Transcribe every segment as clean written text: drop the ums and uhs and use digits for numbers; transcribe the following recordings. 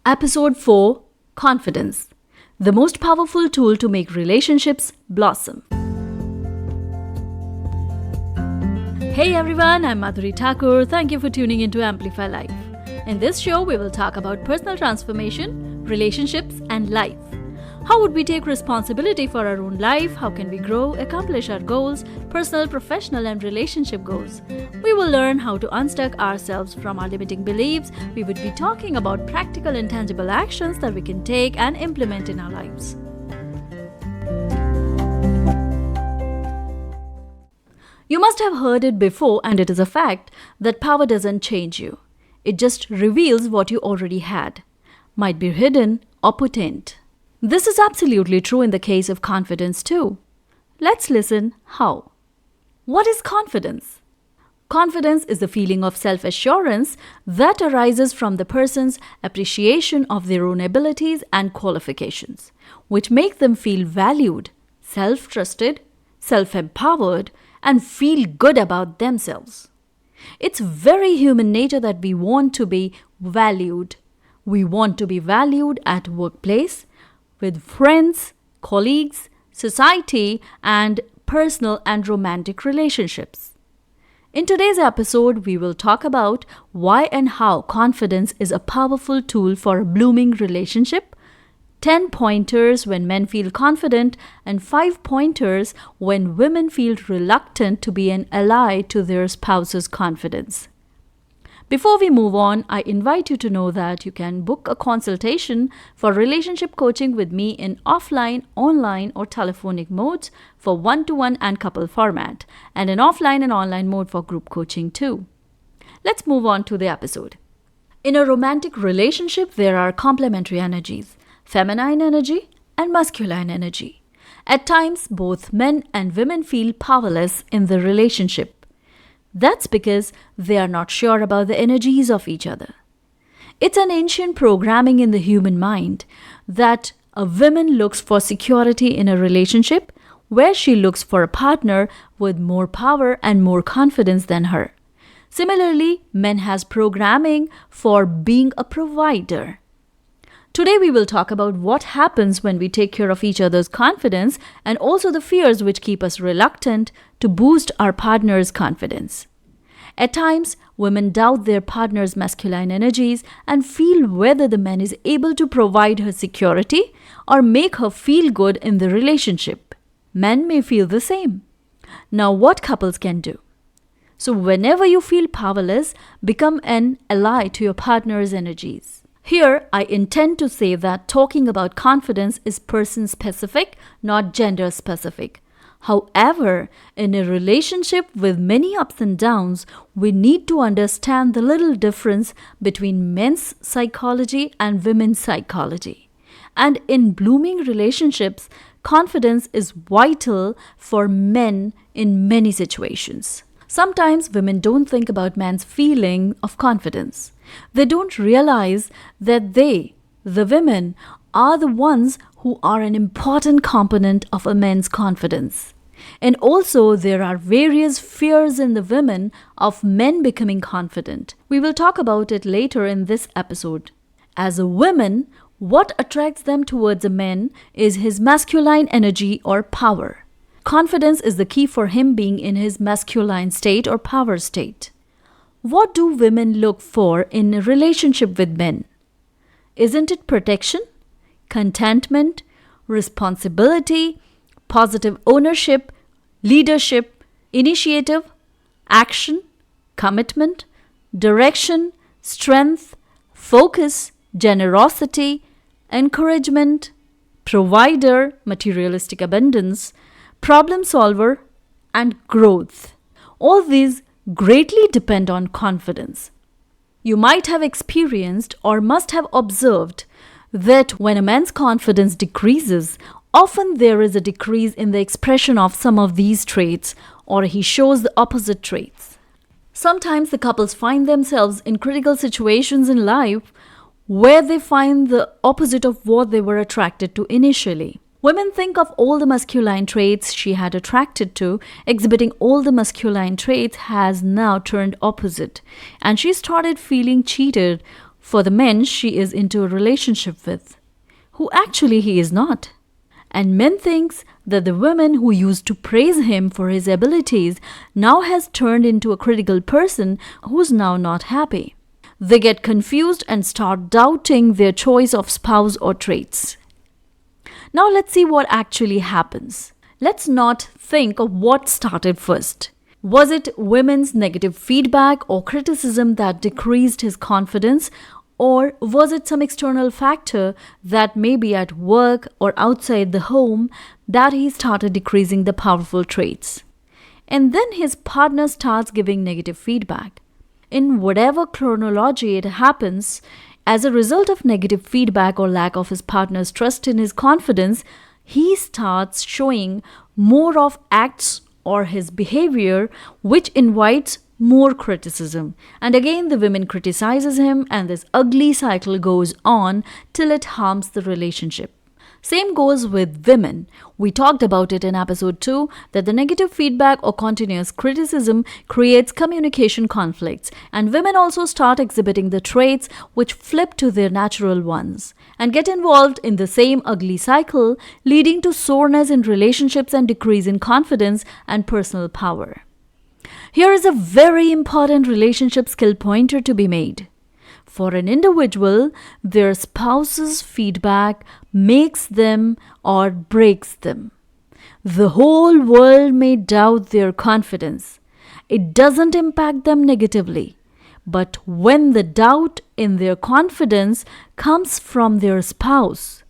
Episode 4: Confidence, the most powerful tool to make relationships blossom. Hey everyone, I'm Madhuri Thakur. Thank you for tuning in to Amplify Life. In this show, we will talk about personal transformation, relationships, and life. How would we take responsibility for our own life? How can we grow, accomplish our goals, personal, professional, and relationship goals? We will learn how to unstuck ourselves from our limiting beliefs. We would be talking about practical and tangible actions that we can take and implement in our lives. You must have heard it before, and it is a fact that power doesn't change you. It just reveals what you already had. Might be hidden or potent. This is absolutely true in the case of confidence too. Let's listen how. What is confidence? Confidence is the feeling of self-assurance that arises from the person's appreciation of their own abilities and qualifications, which make them feel valued, self-trusted, self-empowered, and feel good about themselves. It's very human nature that we want to be valued. We want to be valued at workplace, with friends, colleagues, society, and personal and romantic relationships. In today's episode, we will talk about why and how confidence is a powerful tool for a blooming relationship, 10 pointers when men feel confident, and 5 pointers when women feel reluctant to be an ally to their spouse's confidence. Before we move on, I invite you to know that you can book a consultation for relationship coaching with me in offline, online, or telephonic modes for one-to-one and couple format, and in offline and online mode for group coaching too. Let's move on to the episode. In a romantic relationship, there are complementary energies, feminine energy and masculine energy. At times, both men and women feel powerless in the relationship. That's because they are not sure about the energies of each other. It's an ancient programming in the human mind that a woman looks for security in a relationship where she looks for a partner with more power and more confidence than her. Similarly, men has programming for being a provider. Today we will talk about what happens when we take care of each other's confidence and also the fears which keep us reluctant to boost our partner's confidence. At times, women doubt their partner's masculine energies and feel whether the man is able to provide her security or make her feel good in the relationship. Men may feel the same. Now, what couples can do? So, whenever you feel powerless, become an ally to your partner's energies. Here, I intend to say that talking about confidence is person-specific, not gender-specific. However, in a relationship with many ups and downs, we need to understand the little difference between men's psychology and women's psychology. And in blooming relationships, confidence is vital for men in many situations. Sometimes women don't think about man's feeling of confidence. They don't realize that they, the women, are the ones who are an important component of a man's confidence. And also there are various fears in the women of men becoming confident. We will talk about it later in this episode. As a woman, what attracts them towards a man is his masculine energy or power. Confidence is the key for him being in his masculine state or power state. What do women look for in a relationship with men? Isn't it protection, contentment, responsibility, positive ownership, leadership, initiative, action, commitment, direction, strength, focus, generosity, encouragement, provider, materialistic abundance, problem solver, and growth? All these greatly depend on confidence. You might have experienced or must have observed that when a man's confidence decreases, often there is a decrease in the expression of some of these traits, or he shows the opposite traits. Sometimes the couples find themselves in critical situations in life where they find the opposite of what they were attracted to initially. Women think of all the masculine traits she had attracted to, exhibiting all the masculine traits has now turned opposite, and she started feeling cheated for the men she is into a relationship with, who actually he is not. And men thinks that the woman who used to praise him for his abilities now has turned into a critical person who's now not happy. They get confused and start doubting their choice of spouse or traits. Now let's see what actually happens. Let's not think of what started first. Was it women's negative feedback or criticism that decreased his confidence, or was it some external factor that may be at work or outside the home that he started decreasing the powerful traits? And then his partner starts giving negative feedback. In whatever chronology it happens, as a result of negative feedback or lack of his partner's trust in his confidence, he starts showing more of acts or his behavior which invites more criticism. And again the women criticizes him, and this ugly cycle goes on till it harms the relationship. Same goes with women. We talked about it in episode 2 that the negative feedback or continuous criticism creates communication conflicts, and women also start exhibiting the traits which flip to their natural ones and get involved in the same ugly cycle, leading to soreness in relationships and decrease in confidence and personal power. Here is a very important relationship skill pointer to be made. For an individual, their spouse's feedback makes them or breaks them. The whole world may doubt their confidence. It doesn't impact them negatively. But when the doubt in their confidence comes from their spouse,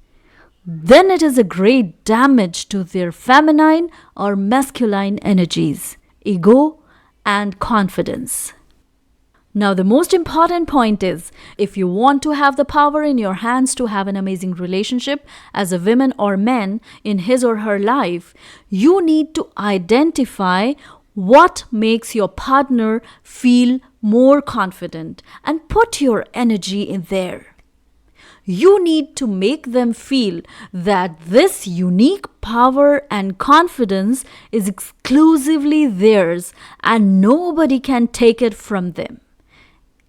then it is a great damage to their feminine or masculine energies, ego, and confidence. Now, the most important point is, if you want to have the power in your hands to have an amazing relationship as a woman or man in his or her life, you need to identify what makes your partner feel more confident and put your energy in there. You need to make them feel that this unique power and confidence is exclusively theirs and nobody can take it from them.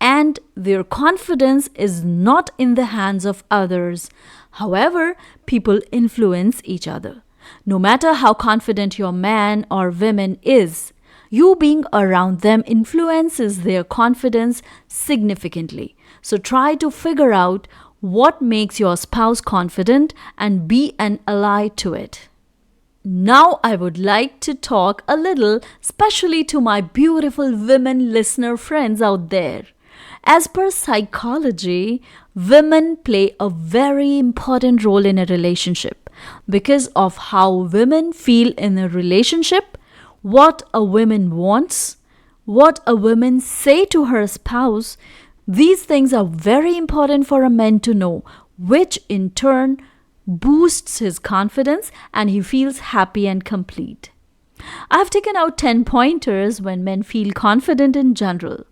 And their confidence is not in the hands of others. However, people influence each other. No matter how confident your man or woman is, you being around them influences their confidence significantly. So try to figure out what makes your spouse confident and be an ally to it. Now I would like to talk a little, especially to my beautiful women listener friends out there. As per psychology, women play a very important role in a relationship because of how women feel in a relationship, what a woman wants, what a woman say to her spouse. These things are very important for a man to know, which in turn boosts his confidence and he feels happy and complete. I have taken out 10 pointers when men feel confident in general,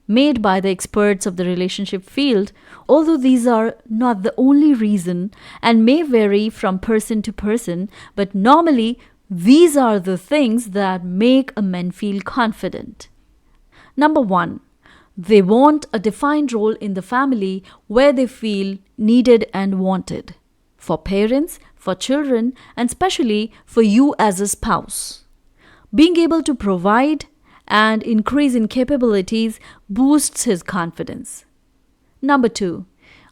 made by the experts of the relationship field, although these are not the only reason and may vary from person to person, but normally these are the things that make a man feel confident. Number 1, they want a defined role in the family where they feel needed and wanted. For parents, for children, and especially for you as a spouse. Being able to provide and increase in capabilities boosts his confidence. Number 2,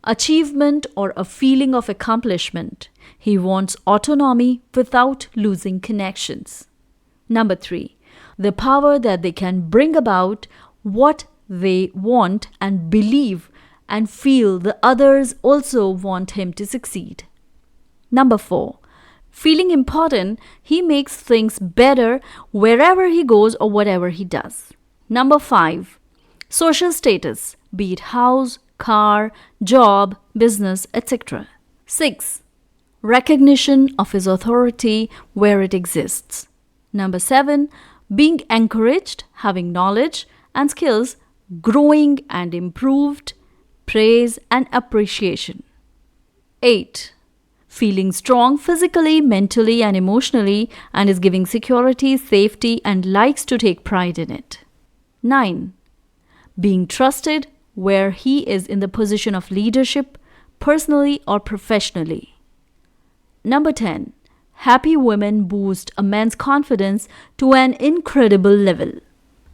achievement or a feeling of accomplishment. He wants autonomy without losing connections. Number 3, the power that they can bring about what they want and believe and feel the others also want him to succeed. Number 4, feeling important, he makes things better wherever he goes or whatever he does. Number 5, social status, be it house, car, job, business, etc. 6, recognition of his authority where it exists. Number 7, being encouraged, having knowledge and skills, growing and improved, praise and appreciation. 8, feeling strong physically, mentally and emotionally and is giving security, safety and likes to take pride in it. 9, being trusted, where he is in the position of leadership, personally or professionally. Number 10. Happy women boost a man's confidence to an incredible level.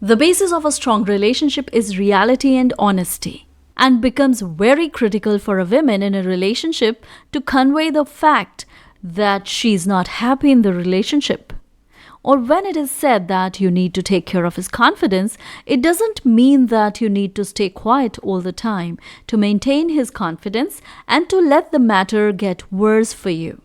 The basis of a strong relationship is reality and honesty, and becomes very critical for a woman in a relationship to convey the fact that she is not happy in the relationship. Or when it is said that you need to take care of his confidence, it doesn't mean that you need to stay quiet all the time to maintain his confidence and to let the matter get worse for you.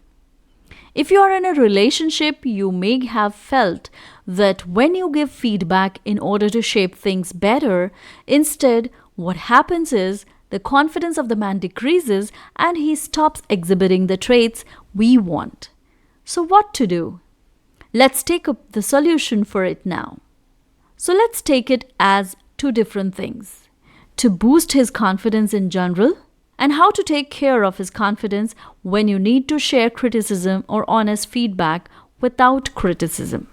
If you are in a relationship, you may have felt that when you give feedback in order to shape things better, instead, what happens is the confidence of the man decreases and he stops exhibiting the traits we want. So, what to do? Let's take up the solution for it now. So let's take it as two different things: to boost his confidence in general, and how to take care of his confidence when you need to share criticism or honest feedback without criticism.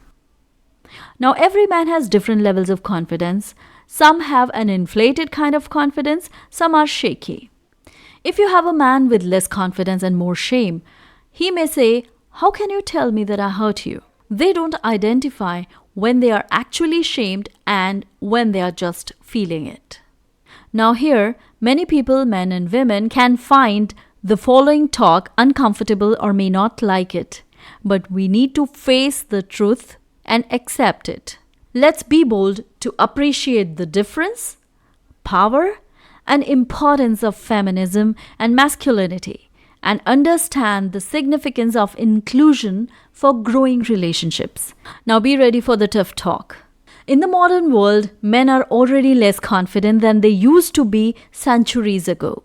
Now, every man has different levels of confidence. Some have an inflated kind of confidence, some are shaky. If you have a man with less confidence and more shame, he may say, "How can you tell me that I hurt you?" They don't identify when they are actually shamed and when they are just feeling it. Now here, many people, men and women, can find the following talk uncomfortable or may not like it. But we need to face the truth and accept it. Let's be bold to appreciate the difference, power, and importance of feminism and masculinity, and understand the significance of inclusion for growing relationships. Now be ready for the tough talk. In the modern world, men are already less confident than they used to be centuries ago,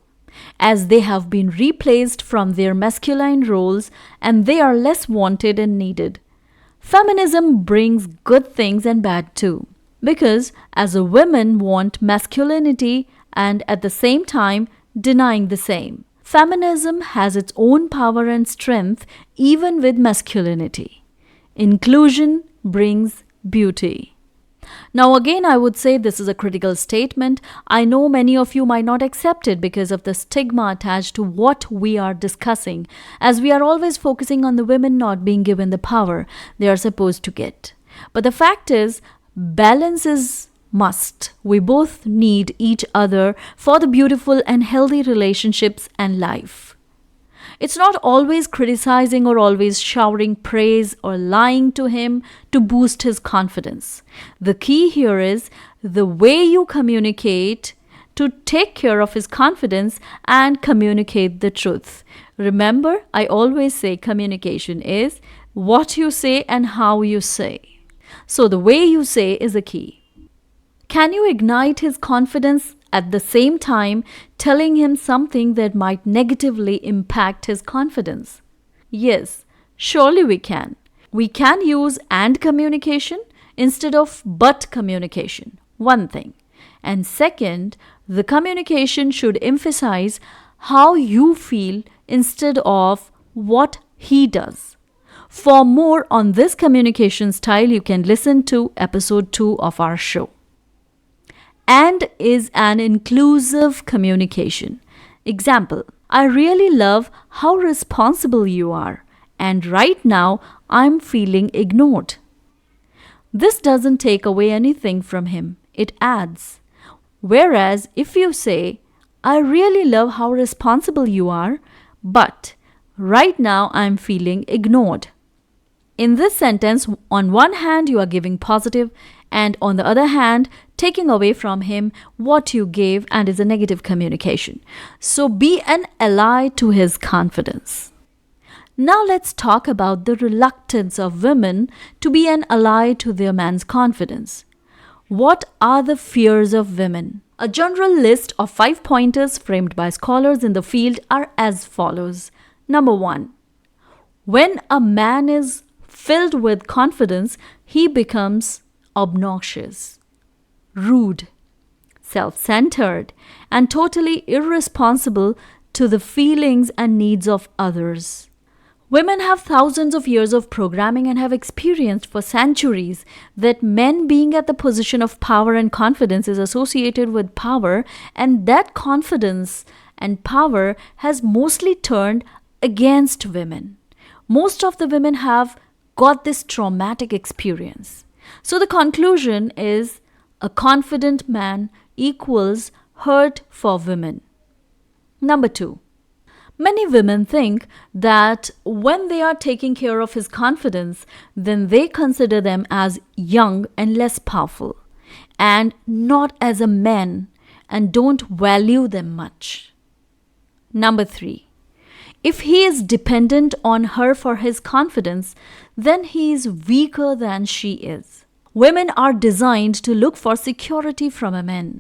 as they have been replaced from their masculine roles and they are less wanted and needed. Feminism brings good things and bad too, because as a women want masculinity and at the same time denying the same. Feminism has its own power and strength even with masculinity. Inclusion brings beauty. Now again, I would say this is a critical statement. I know many of you might not accept it because of the stigma attached to what we are discussing, as we are always focusing on the women not being given the power they are supposed to get. But the fact is, balance is must. We both need each other for the beautiful and healthy relationships and life. It's not always criticizing or always showering praise or lying to him to boost his confidence. The key here is the way you communicate to take care of his confidence and communicate the truth. Remember, I always say communication is what you say and how you say. So the way you say is the key. Can you ignite his confidence at the same time telling him something that might negatively impact his confidence? Yes, surely we can. We can use and communication instead of but communication. One thing. And second, the communication should emphasize how you feel instead of what he does. For more on this communication style, you can listen to episode 2 of our show. And is an inclusive communication. Example, I really love how responsible you are, and right now I'm feeling ignored. This doesn't take away anything from him, it adds. Whereas if you say, I really love how responsible you are, but right now I'm feeling ignored. In this sentence, on one hand you are giving positive, and on the other hand, taking away from him what you gave and is a negative communication. So be an ally to his confidence. Now let's talk about the reluctance of women to be an ally to their man's confidence. What are the fears of women? A general list of 5 pointers framed by scholars in the field are as follows. Number 1. When a man is filled with confidence, he becomes obnoxious, rude, self-centered, and totally irresponsible to the feelings and needs of others. Women have thousands of years of programming and have experienced for centuries that men being at the position of power and confidence is associated with power, and that confidence and power has mostly turned against women. Most of the women have got this traumatic experience. So the conclusion is a confident man equals hurt for women. Number 2. Many women think that when they are taking care of his confidence, then they consider them as young and less powerful, and not as a man, and don't value them much. Number 3. If he is dependent on her for his confidence, then he is weaker than she is. Women are designed to look for security from a man.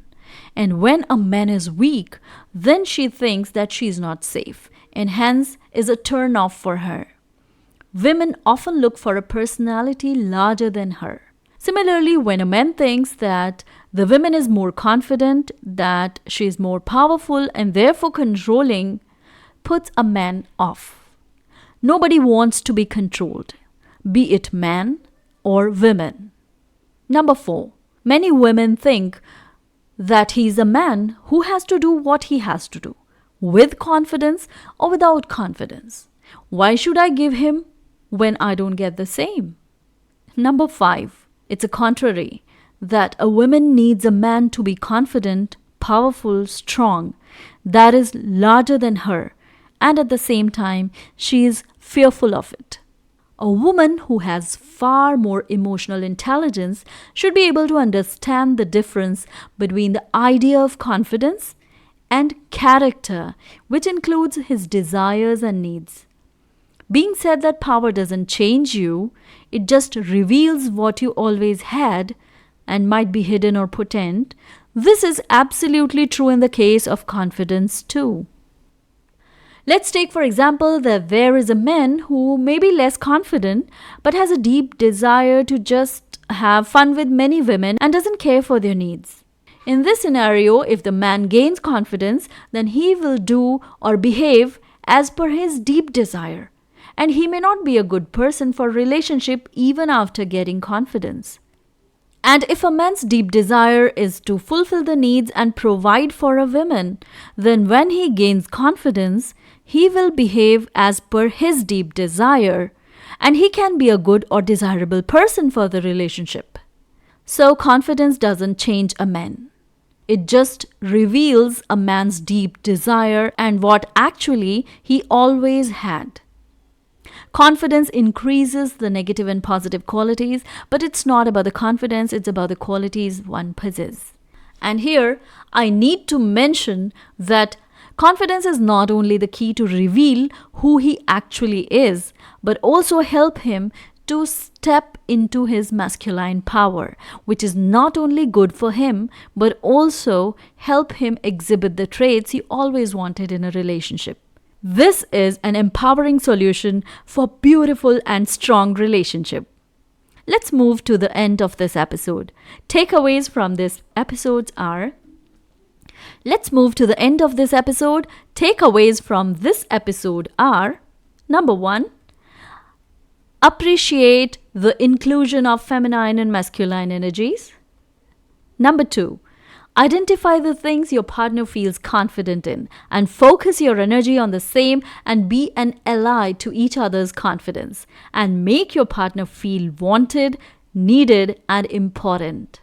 And when a man is weak, then she thinks that she is not safe, and hence is a turn off for her. Women often look for a personality larger than her. Similarly, when a man thinks that the woman is more confident, that she is more powerful and therefore controlling, puts a man off. Nobody wants to be controlled, be it man or women. Number 4. Many women think that he is a man who has to do what he has to do, with confidence or without confidence. Why should I give him when I don't get the same? Number 5. It's a contrary, that a woman needs a man to be confident, powerful, strong, that is larger than her, and at the same time she is fearful of it. A woman who has far more emotional intelligence should be able to understand the difference between the idea of confidence and character, which includes his desires and needs. Being said that power doesn't change you, it just reveals what you always had and might be hidden or potent. This is absolutely true in the case of confidence too. Let's take for example that there is a man who may be less confident but has a deep desire to just have fun with many women and doesn't care for their needs. In this scenario, if the man gains confidence, then he will do or behave as per his deep desire, and he may not be a good person for a relationship even after getting confidence. And if a man's deep desire is to fulfill the needs and provide for a woman, then when he gains confidence, he will behave as per his deep desire, and he can be a good or desirable person for the relationship. So confidence doesn't change a man. It just reveals a man's deep desire and what actually he always had. Confidence increases the negative and positive qualities, but it's not about the confidence, it's about the qualities one possesses. And here, I need to mention that confidence is not only the key to reveal who he actually is, but also help him to step into his masculine power, which is not only good for him, but also help him exhibit the traits he always wanted in a relationship. This is an empowering solution for beautiful and strong relationship. Let's move to the end of this episode. Takeaways from this episode are number 1, appreciate the inclusion of feminine and masculine energies. Number 2, identify the things your partner feels confident in and focus your energy on the same and be an ally to each other's confidence and make your partner feel wanted, needed, and important.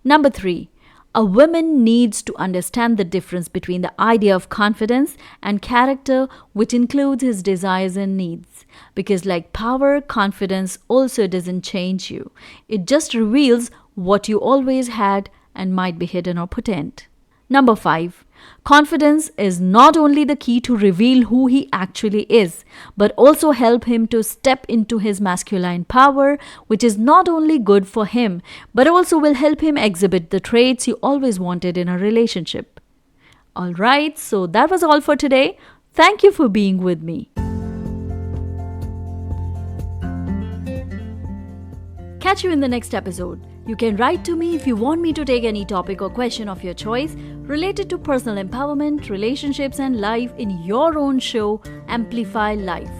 Number 3, a woman needs to understand the difference between the idea of confidence and character, which includes his desires and needs. Because like power, confidence also doesn't change you. It just reveals what you always had and might be hidden or potent. Number 5, confidence is not only the key to reveal who he actually is, but also help him to step into his masculine power, which is not only good for him, but also will help him exhibit the traits you always wanted in a relationship. Alright, so that was all for today. Thank you for being with me. Catch you in the next episode. You can write to me if you want me to take any topic or question of your choice related to personal empowerment, relationships, and life in your own show, Amplify Life.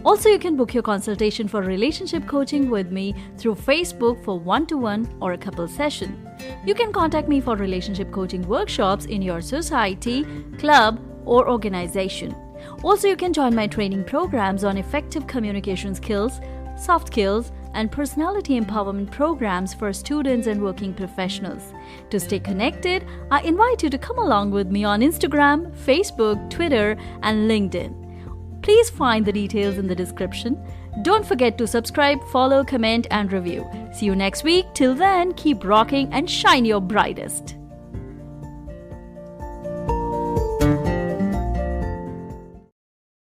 Also, you can book your consultation for relationship coaching with me through Facebook for one-to-one or a couple session. You can contact me for relationship coaching workshops in your society, club, or organization. Also, you can join my training programs on effective communication skills, soft skills, and personality empowerment programs for students and working professionals. To stay connected, I invite you to come along with me on Instagram, Facebook, Twitter, and LinkedIn. Please find the details in the description. Don't forget to subscribe, follow, comment, and review. See you next week. Till then, keep rocking and shine your brightest.